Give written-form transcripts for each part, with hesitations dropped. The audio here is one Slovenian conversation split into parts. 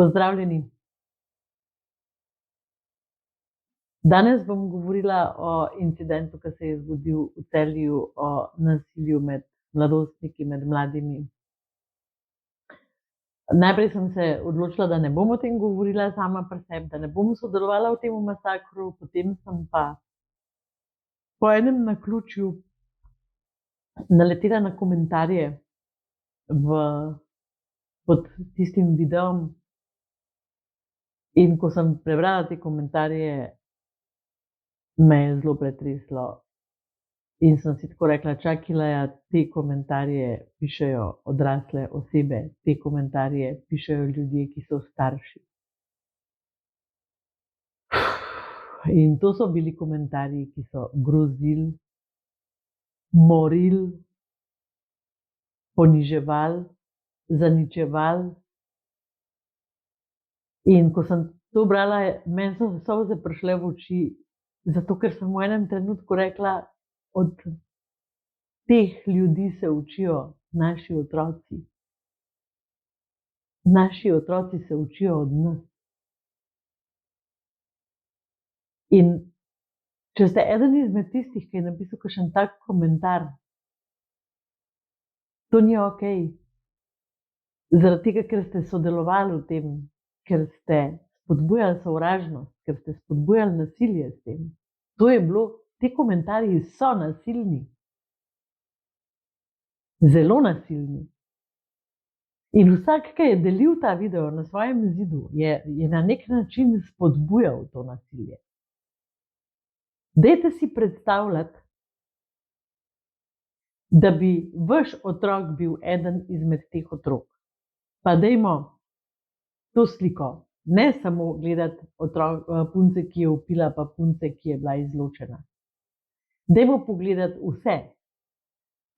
Pozdravljeni. Danes bom govorila o incidentu, ki se je zgodil v Celju, o nasilju med mladostniki, med mladimi. Najprej sem se odločila, da ne bom o tem govorila sama pri sebi, da ne bom sodelovala v tem masakru, potem sem pa po enem naključju naletela na komentarje pod tistim videom in ko sem prebrala te komentarje, me je zelo pretreslo. In sem si tako rekla, čakaj, te komentarje pišejo odrasle osebe, te komentarje pišejo ljudje, ki so starši. In to so bili komentarji, ki so grozili, morili, poniževali, zaničevali. In ko sem to brala, meni so solze prišle v oči, zato ker sem v enem trenutku rekla, od teh ljudi se učijo naši otroci. Naši otroci se učijo od nas. In če ste eden izmed tistih, ki je napisal kakšen tak komentar, to ni okej. Zaradi tega, ker ste sodelovali v tem, ker ste spodbujali sovražnost, ker ste spodbujali nasilje s tem. To je bilo, ti komentarji so nasilni. Zelo nasilni. In vsak, ki je delil ta video na svojem zidu, je na nek način spodbujal to nasilje. Dajte si predstavljati, da bi vaš otrok bil eden izmed teh otrok. Pa dajmo to sliko, ne samo gledati punce, ki je vpila, pa punce, ki je bila izločena. Dajmo pogledati vse.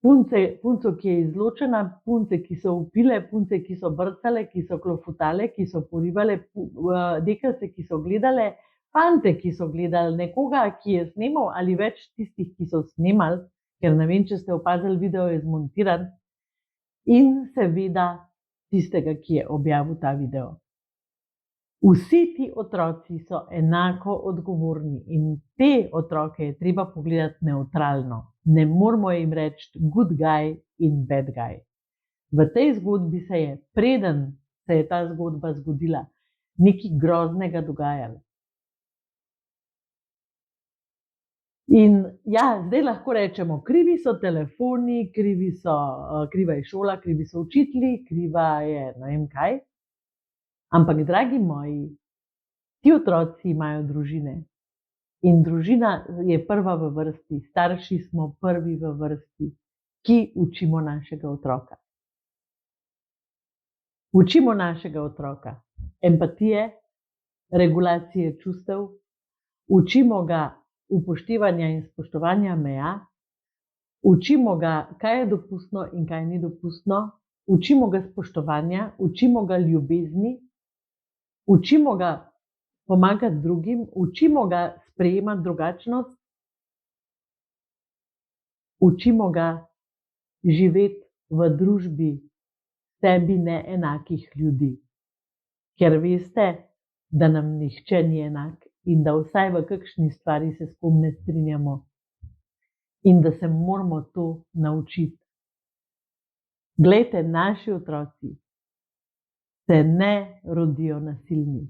Punco, ki je izločena, punce, ki so vpile, punce, ki so brcale, ki so klofutale, ki so porivale, deklice, ki so gledale, fante, ki so gledali, nekoga, ki je snemal ali več tistih, ki so snemali, ker ne vem, če ste opazili, video je zmontiran, in seveda tistega, ki je objavil ta video. Vsi ti otroci so enako odgovorni in te otroke je treba pogledati nevtralno. Ne moramo jim reči good guy in bad guy. V tej zgodbi se je, preden se je ta zgodba zgodila, nekaj groznega dogajalo. In ja, zdaj lahko rečemo, krivi so telefoni, kriva je šola, krivi so učitelji, kriva je ne vem kaj. Ampak, dragi moji, ti otroci imajo družine in družina je prva v vrsti, starši smo prvi v vrsti, ki učimo našega otroka. Učimo našega otroka empatije, regulacije čustev, učimo ga upoštevanja in spoštovanja meja, učimo ga, kaj je dopustno in kaj ni dopustno, učimo ga spoštovanja, učimo ga ljubezni, učimo ga pomagati drugim, učimo ga sprejemati drugačnost, učimo ga živeti v družbi sebi neenakih ljudi. Ker veste, da nam nihče ni enak in da vsaj v kakšni stvari se s kom ne strinjamo in da se moramo to naučiti. Glejte, naši otroci se ne rodijo nasilni.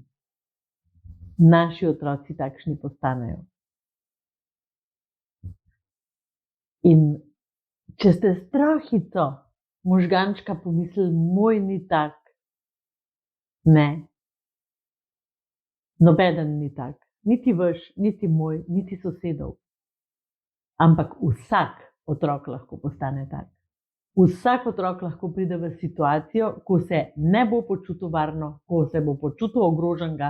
Naši otroci takšni postanejo. In če ste strahico možgančka pomislili, moj ni tak, ne. Nobeden ni tak. Niti vaš, niti moj, niti sosedov. Ampak vsak otrok lahko postane tak. Vsak otrok lahko pride v situacijo, ko se ne bo počutil varno, ko se bo počutil ogroženega,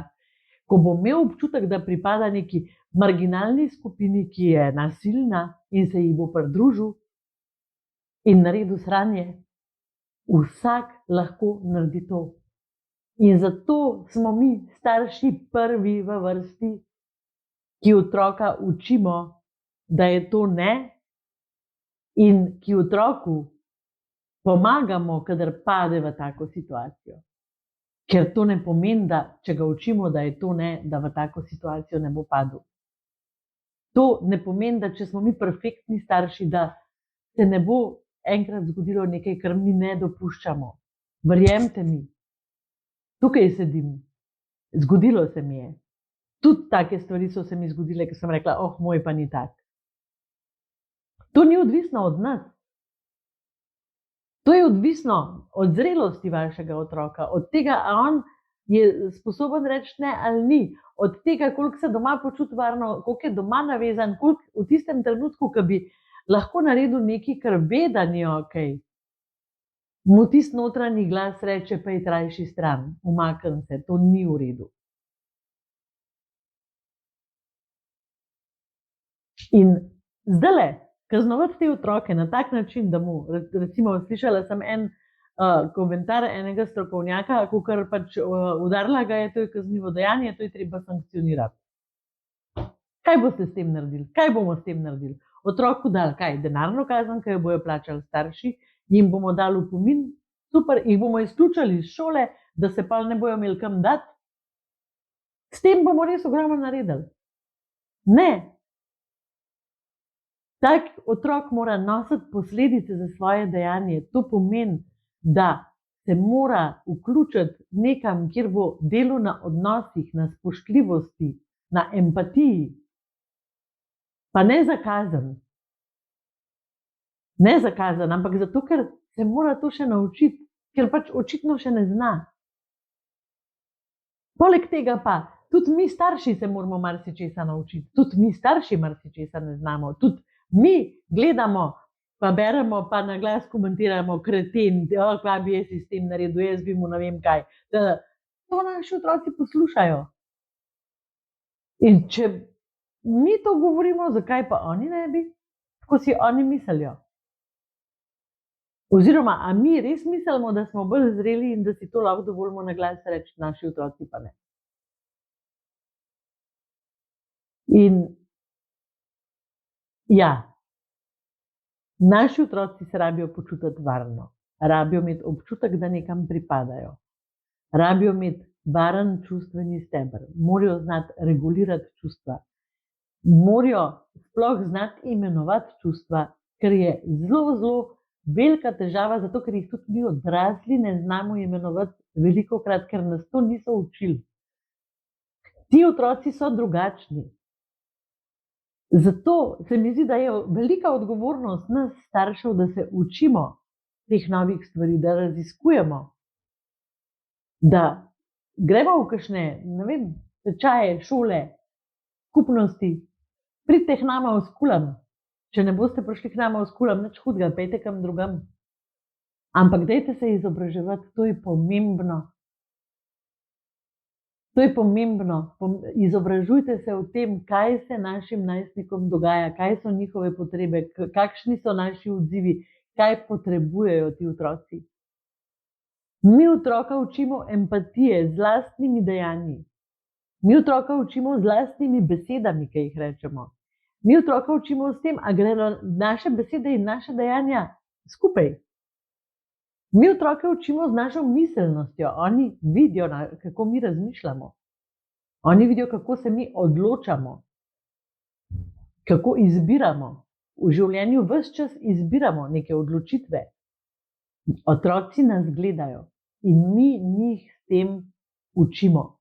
ko bo imel občutek, da pripada neki marginalni skupini, ki je nasilna in se ji bo pridružil in naredil sranje. Vsak lahko naredi to. In zato smo mi starši prvi v vrsti, ki otroka učimo, da je to ne, in ki otroku pomagamo, kadar pade v tako situacijo. Ker to ne pomeni, da če ga učimo, da je to ne, da v tako situacijo ne bo padel. To ne pomeni, da če smo mi perfektni starši, da se ne bo enkrat zgodilo nekaj, kar mi ne dopuščamo. Verjemite mi, tukaj sedim, zgodilo se mi je. Tudi take stvari so se mi zgodile, ker sem rekla, oh, moj pa ni tak. To ni odvisno od nas. To je odvisno od zrelosti vašega otroka, od tega, a on je sposoben reči ne ali ni, od tega, koliko se doma počuti varno, koliko je doma navezan, koliko v tistem trenutku, ko bi lahko naredil nekaj, kar ve, da ni okej, mu tisti notranji glas reče, pojdi rajši stran, umakni se, to ni v redu. In zdajle kaznovati te otroke na tak način, da mu, recimo, slišala sem en komentar enega strokovnjaka, kakor pač udarila ga je, to je kaznivo dejanje, to je treba sankcionirati. Kaj boste s tem naredili? Kaj bomo s tem naredili? Otroku dali kaj? Denarno kazen, ki jo bojo plačali starši, jim bomo dali opomin, super, jih bomo izključili iz šole, da se pa ne bojo imeli kam dati. S tem bomo res ogromno naredili. Ne. Tak otrok mora nositi posledice za svoje dejanje. To pomeni, da se mora vključiti nekam, kjer bo delal na odnosih, na spoštljivosti, na empatiji. Pa ne za kazen. Ne za kazen, ampak zato, ker se mora to še naučiti, ker pač očitno še ne zna. Poleg tega pa, tudi mi starši se moramo marsičesa naučiti. Tudi mi starši marsičesa ne znamo. Tudi mi gledamo, pa beremo, pa na glas komentiramo, kreten, kaj bi jaz s tem naredil, jaz bi mu ne vem kaj. To naši otroci poslušajo. In če mi to govorimo, zakaj pa oni ne bi? Tako si oni mislijo. Oziroma, a mi res mislimo, da smo bolj zreli in da si to lahko dovolimo na glas reči, naši otroci pa ne. In ja, naši otroci se rabijo počutiti varno, rabijo imeti občutek, da nekam pripadajo, rabijo imeti varen čustveni steber, morajo znati regulirati čustva, morajo sploh znati imenovati čustva, ker je zelo, zelo velika težava, zato ker jih tudi mi odrasli ne znamo imenovati velikokrat, ker nas to niso učili. Ti otroci so drugačni. Zato se mi zdi, da je velika odgovornost nas staršev, da se učimo teh novih stvari, da raziskujemo, da gremo v kakšne, ne vem, tečaje, šole, skupnosti, pridite k nama v skulam. Če ne boste prišli k nama v skulam, nič hudega, pejte kam drugam. Ampak dajte se izobraževati, to je pomembno. To je pomembno. Izobražujte se o tem, kaj se našim najstnikom dogaja, kaj so njihove potrebe, kakšni so naši odzivi, kaj potrebujejo ti otroci. Mi otroka učimo empatije z lastnimi dejanji. Mi otroka učimo z lastnimi besedami, ki jih rečemo. Mi otroka učimo s tem, a gredo naše besede in naše dejanja skupaj. Mi otroke učimo z našo miselnostjo. Oni vidijo, kako mi razmišljamo. Oni vidijo, kako se mi odločamo, kako izbiramo. V življenju ves čas izbiramo neke odločitve. Otroci nas gledajo in mi njih s tem učimo.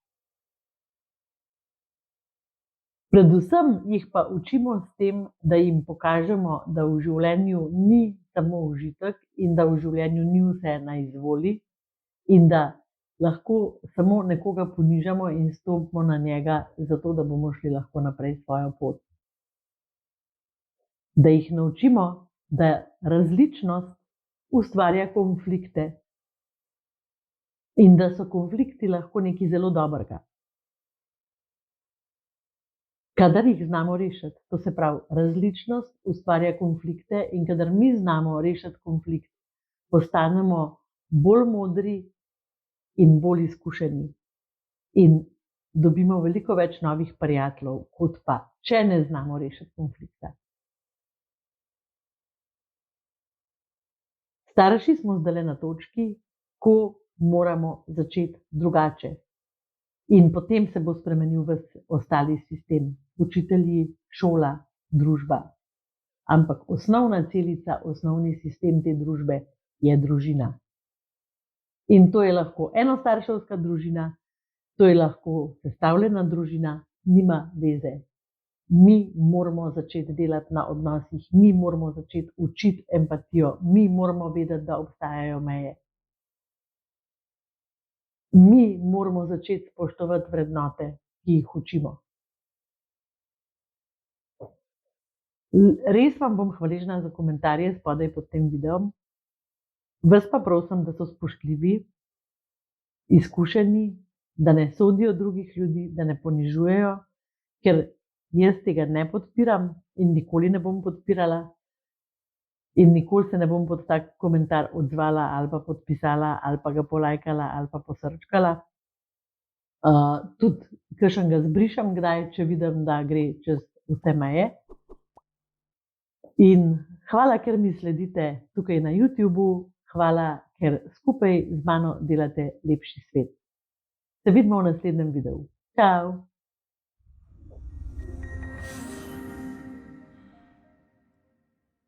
Predvsem jih pa učimo s tem, da jim pokažemo, da v življenju ni samo užitek in da v življenju ni vse na izvoli in da lahko samo nekoga ponižamo in stopimo na njega, zato da bomo šli lahko naprej svojo pot. Da jih naučimo, da različnost ustvarja konflikte in da so konflikti lahko nekaj zelo dobrega. Kadar jih znamo rešiti, to se pravi, različnost ustvarja konflikte in kadar mi znamo rešiti konflikt, postanemo bolj modri in bolj izkušeni in dobimo veliko več novih prijateljev, kot pa, če ne znamo rešiti konflikta. Starši smo zdajle na točki, ko moramo začeti drugače. In potem se bo spremenil ves ostali sistem, učitelji, šola, družba. Ampak osnovna celica, osnovni sistem te družbe je družina. In to je lahko enostarševska družina, to je lahko sestavljena družina, nima veze. Mi moramo začeti delati na odnosih, mi moramo začeti učiti empatijo, mi moramo vedeti, da obstajajo meje. Mi moramo začeti spoštovati vrednote, ki jih učimo. Res vam bom hvaležna za komentarje spodaj pod tem videom. Vas pa prosim, da so spoštljivi, izkušeni, da ne sodijo drugih ljudi, da ne ponižujejo, ker jaz tega ne podpiram in nikoli ne bom podpirala. In nikoli se ne bom pod tak komentar odzvala ali pa podpisala ali pa ga polajkala ali pa posrčkala. Tudi kakšnega zbrišem kdaj, če vidim, da gre čez vse meje. In hvala, ker mi sledite tukaj na YouTubu, hvala, ker skupaj z mano delate lepši svet. Se vidimo v naslednjem videu. Čau!